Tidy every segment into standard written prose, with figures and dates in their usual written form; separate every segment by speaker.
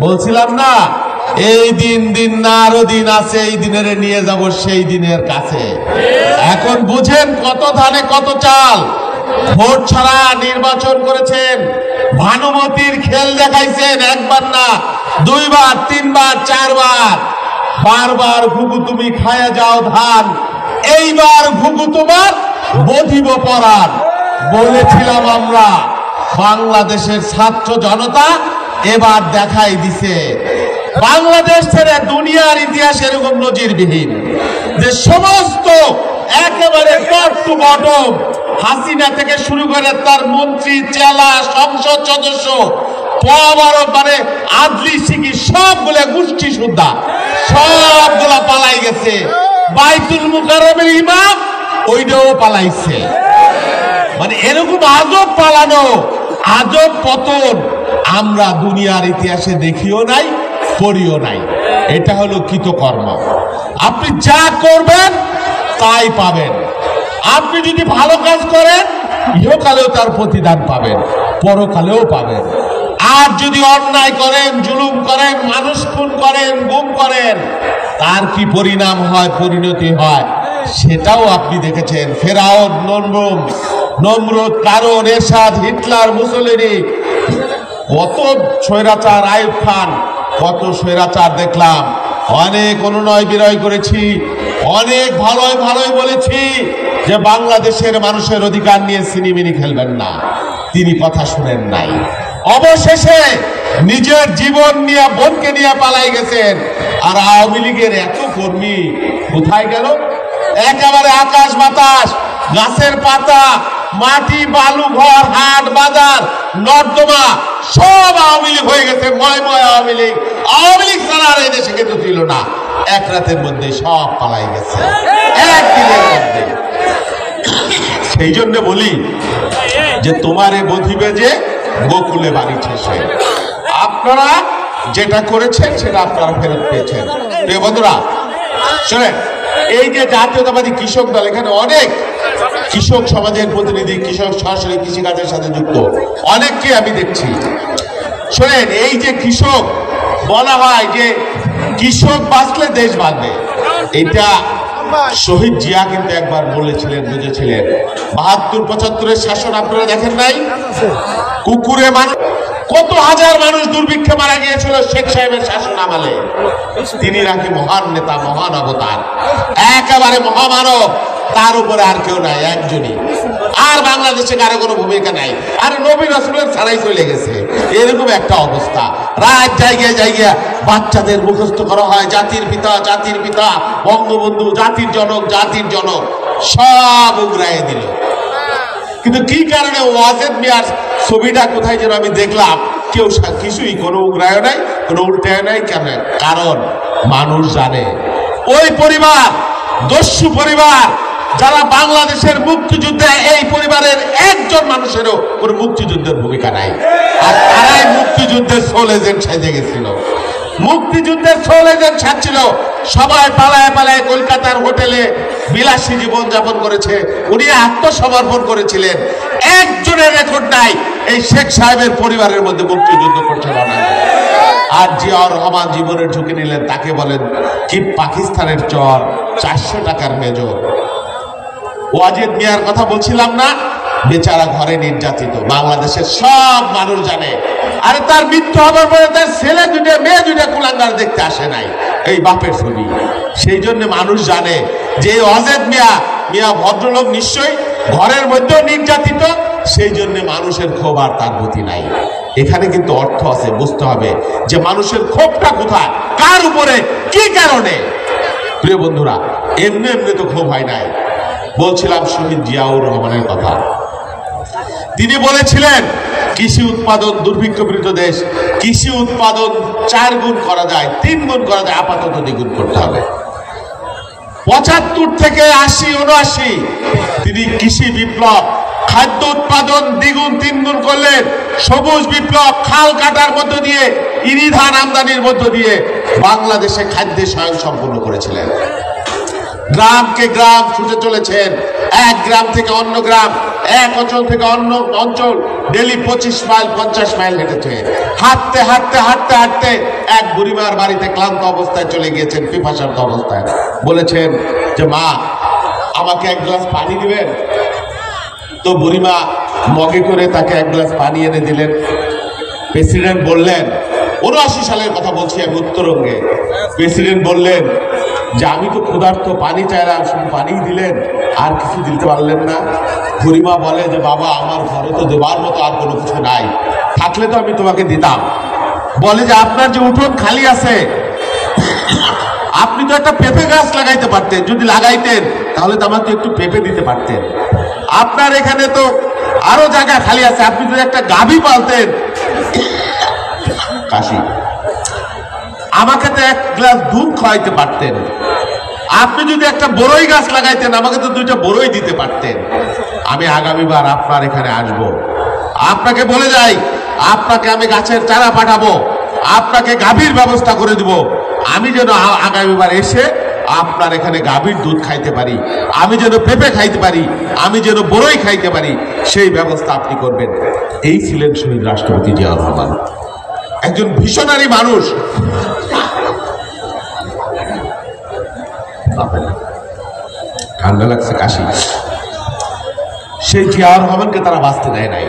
Speaker 1: বলছিলাম না এই দিন না আরো দিন আছে, এই দিনের নিয়ে যাব সেই দিনের কাছে। এখন বুঝেন কত ধানে কত চাল। ভোট ছাড়া নির্বাচন করেছেন, ভানুমতির খেল দেখাইছেন, একবার না দুইবার তিনবার চারবার, বারবার ঘুঘু তুমি খায়া যাও ধান, এইবার ঘুঘু তোমার বধিব পরাণ। বলেছিলাম আমরা, বাংলাদেশের ছাত্র জনতা এবার দেখাই দিছে বাংলাদেশ ছেড়ে দুনিয়ার ইতিহাসে এরকম নজিরবিহীন যে সমস্ত একেবারে টপ টু বটম, হাসিনা থেকে শুরু করে তার মন্ত্রী, চেলা, সংসদ সদস্য, মানে আদলি সিকি সবগুলা গোষ্ঠী সুদ্ধা সবগুলা পালাই গেছে। বাইতুল মুকাররমের ইমাম ওইটাও পালাইছে। মানে এরকম আজব পালানো, আজব পতন আমরা দুনিয়ার ইতিহাসে দেখিও নাই, করিও নাই। এটা হলো কৃতকর্ম। আপনি যা করবেন তাই পাবেন। আপনি যদি ভালো কাজ করেন ইহকালেও তার প্রতিদান পাবেন, পরকালেও পাবেন। আর যদি অন্যায় করেন, জুলুম করেন, মানুষ খুন করেন, গুম করেন, তার কি পরিণাম হয়, পরিণতি হয় সেটাও আপনি দেখেছেন। ফেরাউন, নমরুদ, কারণ, এরশাদ, হিটলার, মুসলিনি, কত স্বৈরাচার, আইয়ুব খান, কত স্বৈরাচার দেখলাম। অনেক অনুনয় বিনয় করেছি, অনেক ভালোই বলেছি যে বাংলাদেশের মানুষের অধিকার নিয়ে সিনিমিনি খেলবেন না। তিনি কথা শুনেন নাই। অবশেষে নিজের জীবন নিয়ে, বোনকে নিয়ে পালাই গেছেন। আর আওয়ামী লীগের এত কর্মী কোথায় গেল? একেবারে আকাশ বাতাস, গাছের পাতা, মাটি, বালু, ঘর, হাট, বাজার, নর্দমা সব আওয়ামী লীগ হয়ে গেছে। ময় আওয়ামী লীগ। আওয়ামী লীগ ছাড়া আর এই দেশে কিন্তু ছিল না। এক রাতের মধ্যে সব পালাই গেছে, একদিনের মধ্যে। সেই জন্য বলি যে তোমারে বধিবে যে গোকুলে বাড়ি শেষে। আপনারা যেটা করেছেন সেটা আপনারা ফেরত পেয়েছেন। প্রিয় বন্ধুরা শোনেন, এই যে জাতীয়তাবাদী কৃষক দল, এখানে অনেক কৃষক সমাজের প্রতিনিধি, কৃষক সরাসরি কৃষিকাজের সাথে যুক্ত অনেককে আমি দেখছি। শোনেন, এই যে কৃষক বলা হয় যে কৃষক বাঁচলে দেশ বাঁচবে, এটা শহীদ জিয়া কিন্তু একবার বলেছিলেন, বুঝেছিলেন। ৭২-৭৫-এর শাসন আপনারা দেখেন নাই? কুকুরে মানুষ, কত হাজার মানুষ দুর্ভিক্ষে মারা গিয়েছিল শেখ সাহেবের শাসন আমলে। তিনি নাকি মহান নেতা, মহান অবতার, একেবারে মহামানব। তার উপরে আর কেউ নাই, একজনই। আর বাংলাদেশে কারো কোনো ভূমিকা নাই। আর নবী রাসূলের ছাড়াই চলে গেছে, এরকম একটা অবস্থা। রাত জায়গায় বাচ্চাদের মুখস্থ করা হয় জাতির পিতা বঙ্গবন্ধু, জাতির জনক সব উগরায়ে দিল। কিন্তু কি কারণে ওয়াজেদ মিয়ার ছবিটা কোথায় যেন আমি দেখলাম, কেউ কিছুই, কোনো উগরায় নাই, কোনো উল্টায় নাই। কেন? কারণ মানুষ জানে ওই পরিবার, দস্যু পরিবার, যারা বাংলাদেশের মুক্তিযুদ্ধে, এই পরিবারের একজন মানুষেরও কোন মুক্তিযুদ্ধের ভূমিকা নাই। আর তারাই মুক্তিযুদ্ধের সোল এজেন্ট সেজে গেছিল, মুক্তিযুদ্ধের সোল এজেন্ট সাজছিল। সবাই পালায় কলকাতার হোটেলে বিলাসী জীবন যাপন করেছে। উনি আত্মসমর্পণ করেছিলেন। একজনের রেকর্ড নাই এই শেখ সাহেবের পরিবারের মধ্যে মুক্তিযুদ্ধ করছে না। আর জিয়াউর রহমান জীবনের ঝুঁকি নিলেন, তাকে বলেন কি পাকিস্তানের চর, 400 টাকার মেজর। ওয়াজেদ মিয়ার কথা বলছিলাম না, বেচারা ঘরে নির্যাতিত, বাংলাদেশের সব মানুষ জানে। আরে তার মৃত্যু হবার পরে তার ছেলে দুটো, মেয়ে দুটো কুলাঙ্গার দেখতে আসে নাই, এই বাপের ছবি। সেই জন্য মানুষ জানে যে ওয়াজেদ মিয়া ভদ্রলোক, নিশ্চয়ই ঘরের মধ্যেও নির্যাতিত। সেই জন্য মানুষের ক্ষোভ আর তার গতি নাই। এখানে কিন্তু অর্থ আছে, বুঝতে হবে যে মানুষের ক্ষোভটা কোথায়, কার উপরে, কি কারণে। প্রিয় বন্ধুরা, এমনি তো ক্ষোভ হয় নাই। বলছিলাম শহীদ জিয়াউর রহমানের কথা। তিনি বলেছিলেন কৃষি উৎপাদন, দুর্ভিক্ষপীড়িত দেশ, কৃষি উৎপাদন 4 গুণ করা যায়, 3 গুণ করা যায়, আপাতত 2 গুণ করতে হবে। 75 থেকে 80-79 তিনি কৃষি বিপ্লব, খাদ্য উৎপাদন 2 গুণ 3 গুণ করলেন। সবুজ বিপ্লব, খাল কাটার মধ্য দিয়ে, ইরি ধান আমদানির মধ্য দিয়ে বাংলাদেশে খাদ্যে স্বয়ংসম্পূর্ণ করেছিলেন। গ্রামকে গ্রাম ছুটে চলেছেন, এক গ্রাম থেকে অন্য গ্রাম, এক অঞ্চল থেকে অন্য অঞ্চল ডেলি 25 মাইল 50 মাইল হেঁটেছে। হাঁটতে হাঁটতে হাঁটতে হাঁটতে এক বুড়িমার বাড়িতে ক্লান্ত অবস্থায় চলে গিয়েছেন, পিপাসার্ত অবস্থায়। বলেছেন যে মা আমাকে এক গ্লাস পানি দিবেন? তো বুড়িমা মগে করে তাকে এক গ্লাস পানি এনে দিলেন। প্রেসিডেন্ট বললেন, 79 সালের কথা বলছি আমি, উত্তরবঙ্গে। প্রেসিডেন্ট বললেন যে আমি তো ক্ষুধার্ত, পানি চাইলাম, শুধু পানিই দিলেন, আর কিছু দিতে পারলেন না? বুড়িমা বলে যে বাবা আমার ঘরে তো দেবার মতো আর কোনো কিছু নাই, থাকলে তো আমি তোমাকে দিতাম। বলে যে আপনার যে উঠোন খালি আছে, আপনি তো একটা পেঁপে গাছ লাগাইতে পারতেন, যদি লাগাইতেন তাহলে তো আমাকে একটু পেঁপে দিতে পারতেন। আপনার এখানে তো আরো জায়গা খালি আছে, আপনি যদি একটা গাভী পালতেন, কাশি, আমাকে তো এক গ্লাস দুধ খাওয়াইতে পারতেন। আপনি যদি একটা বড়ই গাছ লাগাইতেন, আমাকে তো 2টা বড়ই দিতে পারতেন। আমি আগামীবার আপনার এখানে আসব, আপনাকে বলে যাই, আপনাকে আমি গাছের চারা পাঠাবো, আপনাকে গাভীর ব্যবস্থা করে দিব। আমি যেন আগামীবার এসে আপনার এখানে গাভীর দুধ খাইতে পারি, আমি যেন পেঁপে খাইতে পারি, আমি যেন বড়ই খাইতে পারি, সেই ব্যবস্থা আপনি করবেন। এই ছিলেন শহীদ রাষ্ট্রপতি জিয়াউর রহমান, একজন ভিশনারি মানুষ। ঠান্ডা লাগছে, কাশি। সেই জিয়াউর রহমানকে তারা বাঁচতে দেয় নাই,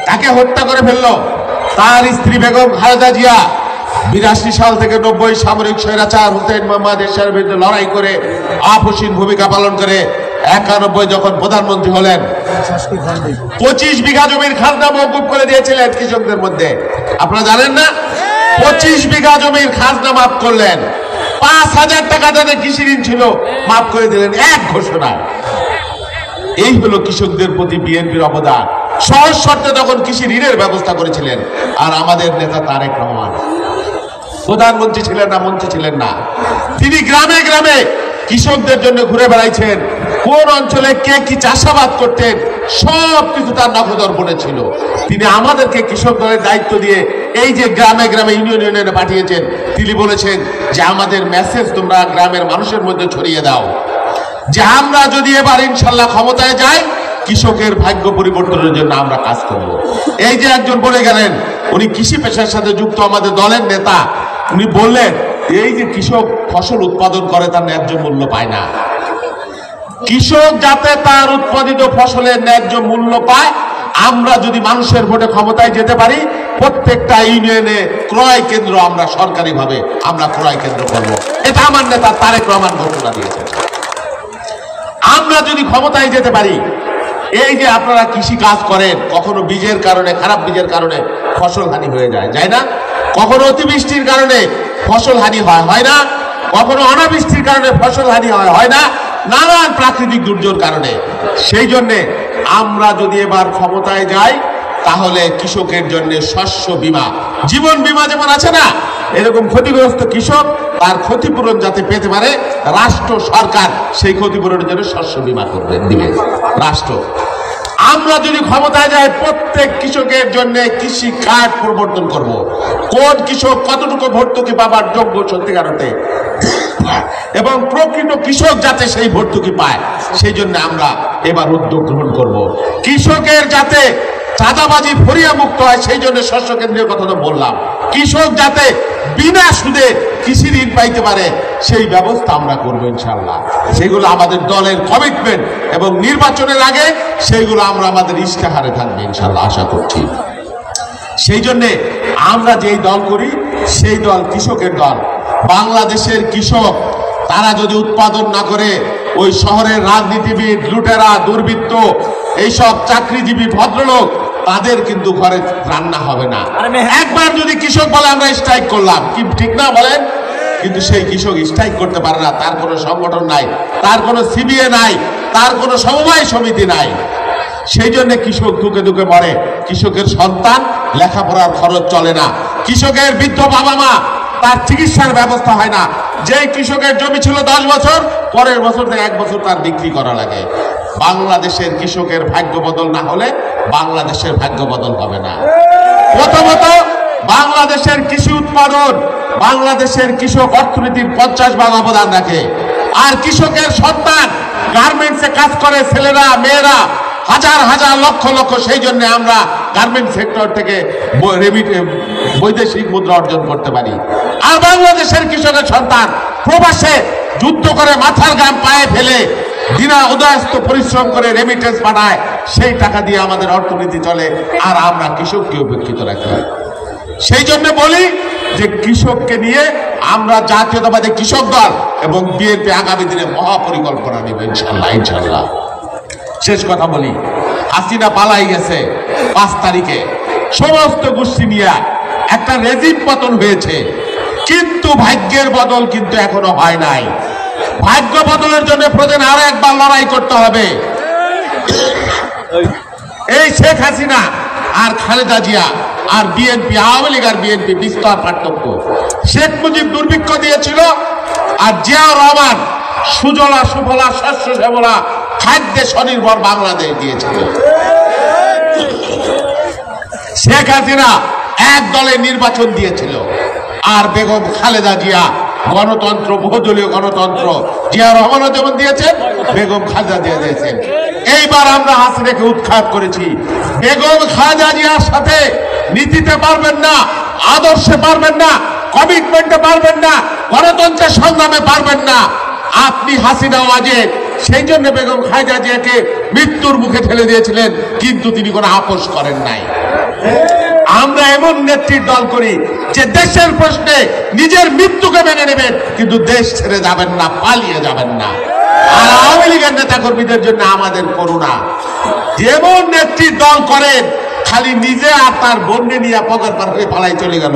Speaker 1: তাকে হত্যা করে ফেললো। তার স্ত্রী বেগম খালেদা জিয়া 82 সাল থেকে 90 সামরিক স্বৈরাচার হুসেইন মোহাম্মদ এরশাদের বিরুদ্ধে লড়াই করে আপসহীন ভূমিকা পালন করে 91 যখন প্রধানমন্ত্রী হলেন, 25 বিঘা জমির খাজনা মওকুফ করে দিয়েছিলেন কৃষকদের মধ্যে। আপনারা জানেন না? 25 বিঘা জমির খাজনা মাফ করলেন, 5000 টাকা তাদের কৃষি ঋণ ছিল, মাফ করে দিলেন এক ঘোষণায়। এই হলো কৃষকদের প্রতি বিএনপির অবদান। সহজ শর্তে তখন কৃষি ঋণের ব্যবস্থা করেছিলেন। আর আমাদের নেতা তারেক রহমান প্রধানমন্ত্রী ছিলেন না, মন্ত্রী ছিলেন না, তিনি গ্রামে গ্রামে কৃষকদের জন্য ঘুরে বেড়াইছেন। কোন অঞ্চলে কে কি চাষাবাদ করতেন সব কিছু তার নখদর্পণে ছিল। তিনি আমাদেরকে কৃষক দলের দায়িত্ব দিয়ে এই যে গ্রামে গ্রামে ইউনিয়নে পাঠিয়েছেন, তিনি বলেছেন যে আমাদের মেসেজ তোমরা গ্রামের মানুষের মধ্যে ছড়িয়ে দাও যে আমরা যদি এবার ইনশাল্লাহ ক্ষমতায় যাই, কৃষকের ভাগ্য পরিবর্তনের জন্য আমরা কাজ করব। এই যে একজন বলে গেলেন, উনি কৃষি পেশার সাথে যুক্ত আমাদের দলের নেতা, উনি বললেন এই যে কৃষক ফসল উৎপাদন করে তার ন্যায্য মূল্য পায় না। কৃষক যাতে তার উৎপাদিত ফসলের ন্যায্য মূল্য পায়, আমরা যদি মানুষের ভোটে ক্ষমতায় যেতে পারি, প্রত্যেকটা ইউনিয়নে ক্রয় কেন্দ্র আমরা সরকারিভাবে আমরা ক্রয় কেন্দ্র করব। এটা আমার নেতা তারেক রহমান ঘোষণা দিয়েছেন। আমরা যদি ক্ষমতায় যেতে পারি, এই যে আপনারা কৃষি কাজ করেন, কখনো বীজের কারণে, খারাপ বীজের কারণে ফসল হানি হয়ে যায়, যায় না? কখনো অতিবৃষ্টির কারণে ফসল হানি হয় না? কখনো অনাবৃষ্টির কারণে ফসল হানি হয় না? নানান প্রাকৃতিক দুর্যোগের কারণে। সেই জন্যে আমরা যদি এবার ক্ষমতায় যাই, তাহলে কৃষকের জন্য শস্য বীমা, জীবন বীমা যেমন আছে না, এরকম ক্ষতিগ্রস্ত কৃষক তার ক্ষতিপূরণ যাতে পেতে পারে, রাষ্ট্র সরকার সেই ক্ষতিপূরণের জন্য শস্য বীমা করবে, দিবে রাষ্ট্র। আমরা যদি ক্ষমতায় যাই, প্রত্যেক কৃষকের জন্য কৃষি কার্ড প্রবর্তন করব। কোন কৃষক কতটুকু ভর্তুকি পাবার যোগ্য সত্যিকার অর্থে, এবং প্রকৃত কৃষক যাতে সেই ভর্তুকি পায়, সেই জন্য আমরা এবার উদ্যোগ গ্রহণ করব। কৃষকের যাতে চাঁদাবাজি ফরিয়া মুক্ত হয়, সেই জন্য শস্য কেন্দ্রের কথা তো বললাম। কৃষক যাতে বিনা সুদে কৃষি ঋণ পাইতে পারে, সেই ব্যবস্থা আমরা করবো ইনশাল্লাহ। সেগুলো আমাদের দলের কমিটমেন্ট, এবং নির্বাচনের আগে সেইগুলো আমরা আমাদের ইশতেহারে থাকবে ইনশাল্লাহ, আশা করছি। সেই জন্যে আমরা যেই দল করি, সেই দল কৃষকের দল। বাংলাদেশের কৃষক তারা যদি উৎপাদন না করে, ওই শহরের রাজনীতিবিদ, লুটেরা, দুর্বৃত্ত, এইসব চাকরিজীবী ভদ্রলোক, তাদের কিন্তু ঘরে রান্না হবে না। একবার যদি কৃষক বলে আমরা স্ট্রাইক করলাম, কি ঠিক না বলেন? কিন্তু সেই কৃষক স্ট্রাইক করতে পারে না, তার কোনো সংগঠন নাই, তার কোনো সিবিএ নাই, তার কোনো সমবায় সমিতি নাই। সেই জন্য কৃষক দুঃখে দুঃখে মরে। কৃষকের সন্তান লেখাপড়ার খরচ চলে না, কৃষকের বৃদ্ধ বাবা মা তার চিকিৎসার ব্যবস্থা হয় না। যে কৃষকের জমি ছিল 10 বছর, পরের বছর থেকে 1 বছর তার বিক্রি করা লাগে। বাংলাদেশের কৃষকের ভাগ্য বদল না হলে বাংলাদেশের ভাগ্য বদল হবে না। প্রথমত বাংলাদেশের কৃষি উৎপাদন, বাংলাদেশের কৃষক অর্থনীতির 50 ভাগ অবদান রাখে। আর কৃষকের সন্তান গার্মেন্টসে কাজ করে ছেলেরা মেয়েরা হাজার হাজার লক্ষ লক্ষ, সেই জন্য আমরা গার্মেন্ট সেক্টর থেকে বৈদেশিক মুদ্রা অর্জন করতে পারি। আর বাংলাদেশের কৃষকের সন্তান প্রবাসে যুদ্ধ করে মাথার ঘাম পায়ে ফেলে দিনা উদয়স্ত পরিশ্রম করে রেমিটেন্স পাঠায়, সেই টাকা দিয়ে আমাদের অর্থনীতি চলে, আর আমরা কৃষককে উপেক্ষিত রাখি। সেই জন্য বলি যে কৃষককে নিয়ে আমরা জাতীয়তাবাদী কৃষক দল এবং বিএনপি আগামী দিনে মহাপরিকল্পনা নেব ইনশাল্লাহ ইনশাল্লাহ। শেষ কথা বলি, হাসিনা পালাই গেছে 5 তারিখে, সমস্ত গোষ্ঠী নিয়ে একটা রেজিম পতন হয়েছে, কিন্তু ভাগ্যের বদল কিন্তু এখনো হয় নাই। ভাগ্য বদলের জন্য প্রয়োজন আরো একবার লড়াই করতে হবে। এই শেখ হাসিনা আর খালেদা জিয়া আর বিএনপি, আওয়ামী লীগ আর বিএনপি বিস্তর পার্থক্য। শেখ মুজিব দুর্ভিক্ষ দিয়েছিল, আর জিয়াউর রহমান সুজলা সুফলা শস্য শ্যামলা খাদ্যে স্বনির্ভর বাংলাদেশ দিয়েছিল। শেখ হাসিনা এক দলে নির্বাচন দিয়েছিল, আর বেগম খালেদা জিয়া গণতন্ত্র, বহুদলীয় গণতন্ত্র জিয়াউর রহমানও যেমন দিয়েছেন, বেগম খালেদা জিয়া দিয়েছেন। এইবার আমরা হাসিনাকে উৎখাত করেছি। বেগম খালেদা জিয়ার সাথে নীতিতে পারবেন না, আদর্শে পারবেন না, কমিটমেন্টে পারবেন না, গণতন্ত্রের সংগ্রামে পারবেন না আপনি হাসিনা ওয়াজেদ। সেই জন্য বেগম খালেদা জিয়াকে মৃত্যুর মুখে ঠেলে দিয়েছিলেন, কিন্তু তিনি কোনো আপোষ করেন নাই। আমরা এমন নেত্রীর দল করি যে দেশের প্রশ্নে নিজের মৃত্যুকে মেনে নেবেন, কিন্তু দেশ ছেড়ে যাবেন না, পালিয়ে যাবেন না। আর আওয়ামী লীগের নেতা কর্মীদের জন্য আমাদের করুণা, যেমন নেত্রীর দল করেন খালি নিজে আর তার বন্যে নিয়ে পকেট পার হয়ে পালাই চলে গেল,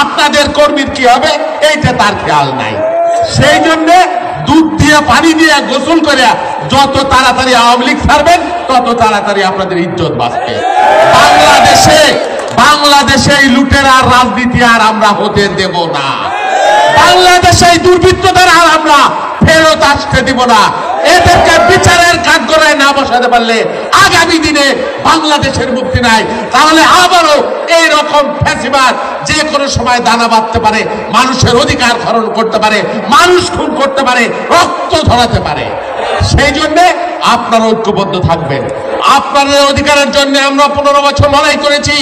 Speaker 1: আপনাদের কর্মীর কি হবে এইটা তার খেয়াল নাই। সেই জন্য দুধ দিয়ে পানি দিয়ে গোসল করে যত তাড়াতাড়ি আওয়ামী লীগ ছাড়বেন, তত তাড়াতাড়ি আপনাদের ইজ্জত বাঁচবে। বাংলাদেশে এই লুটেরার রাজনীতি আর আমরা হতে দেব না। বাংলাদেশে এই দুর্বৃত্তদের আর আমরা ফেরত আসতে দিব না। এদেরকে বিচারের কাঠগড়ায় না বসাতে পারলে আগামী দিনে বাংলাদেশের মুক্তি নাই। তাহলে আবারও এইরকম ফ্যাসিবাদ যে কোনো সময় দানা বাঁধতে পারে, মানুষের অধিকার হরণ করতে পারে, মানুষ খুন করতে পারে, রক্ত ঝরাতে পারে। সেই জন্য আপনারা ঐক্যবদ্ধ থাকবেন। আপনাদের অধিকারের জন্য আমরা 15 বছর লড়াই করেছি,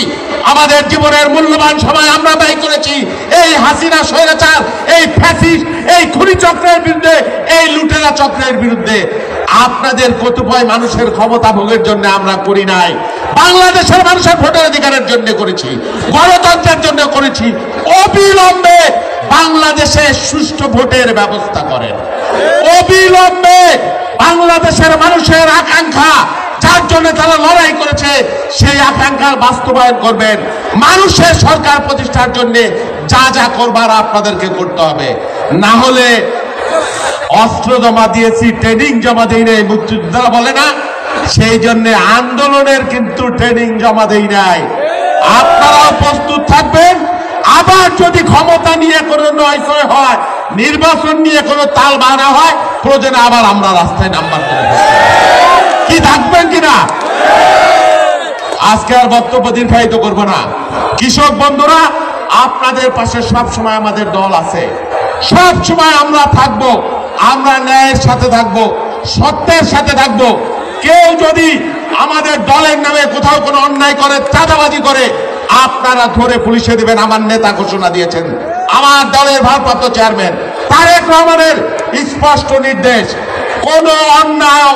Speaker 1: আমাদের জীবনের মূল্যবান সময় আমরা ব্যয় করেছি এই হাসিনা স্বৈরাচার, এই ফ্যাসিস্ট, এই খুনি চক্রের বিরুদ্ধে, এই লুটেরা চক্রের বিরুদ্ধে। আপনাদের কতিপয় মানুষের ক্ষমতা ভোগের জন্য আমরা করি নাই, বাংলাদেশের মানুষের ভোটের অধিকারের জন্য করেছি, গণতন্ত্রের জন্য করেছি। অবিলম্বে বাংলাদেশে সুষ্ঠু ভোটের ব্যবস্থা করেন। অবিলম্বে বাংলাদেশের মানুষের আকাঙ্ক্ষা, যার জন্য তারা লড়াই করেছে, সেই আকাঙ্ক্ষার বাস্তবায়ন করবেন। মানুষের সরকার প্রতিষ্ঠার জন্য যা যা করবার আপনাদেরকে করতে হবে। না হলে অস্ত্র জমা দিয়েছি, ট্রেনিং জমা দিই নাই, মুক্তিযোদ্ধারা বলে না, সেই জন্য আন্দোলনের কিন্তু ট্রেনিং জমা দেই নাই। আপনারাও প্রস্তুত থাকবেন। আবার যদি ক্ষমতা নিয়ে কোনো নয়ছয় হয়, নির্বাচন নিয়ে কোনো তাল বাহানা হয়, প্রয়োজনে আবার আমরা রাস্তায় নাম্বার করে কি থাকবেন কিনা। আজকে আর বক্তব্য দীর্ঘায়িত করবো না। কৃষক বন্ধুরা, আপনাদের পাশে সব সময় আমাদের দল আছে, সব সময় আমরা থাকবো। আমরা ন্যায়ের সাথে থাকবো, সত্যের সাথে থাকবো। কেউ যদি আমাদের দলের নামে কোথাও কোনো অন্যায় করে, চাঁদাবাজি করে, আপনারা ধরে পুলিশে দিবেন। আমার নেতা ঘোষণা দিয়েছেন, আমার দলের ভারপ্রাপ্ত চেয়ারম্যান তারেক রহমানের স্পষ্ট নির্দেশ, কোন অন্যায়,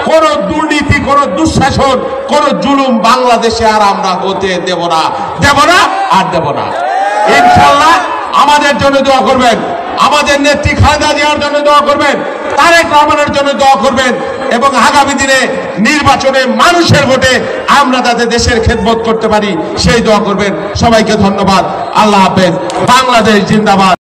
Speaker 1: কোন দুর্নীতি, কোন দুঃশাসন, কোন জুলুম বাংলাদেশে আর আমরা হতে দেব না, দেব না আর দেব না। ইনশাআল্লাহ আমাদের জন্য দোয়া করবেন, আমাদের নেত্রী খালেদা জিয়ার জন্য দোয়া করবেন, তারেক রহমানের জন্য দোয়া করবেন, এবং আগামী দিনে নির্বাচনে মানুষের ভোটে আমরা যাতে দেশের খেদমত করতে পারি সেই দোয়া করবেন। সবাইকে ধন্যবাদ। আল্লাহ হাফেজ। বাংলাদেশ জিন্দাবাদ।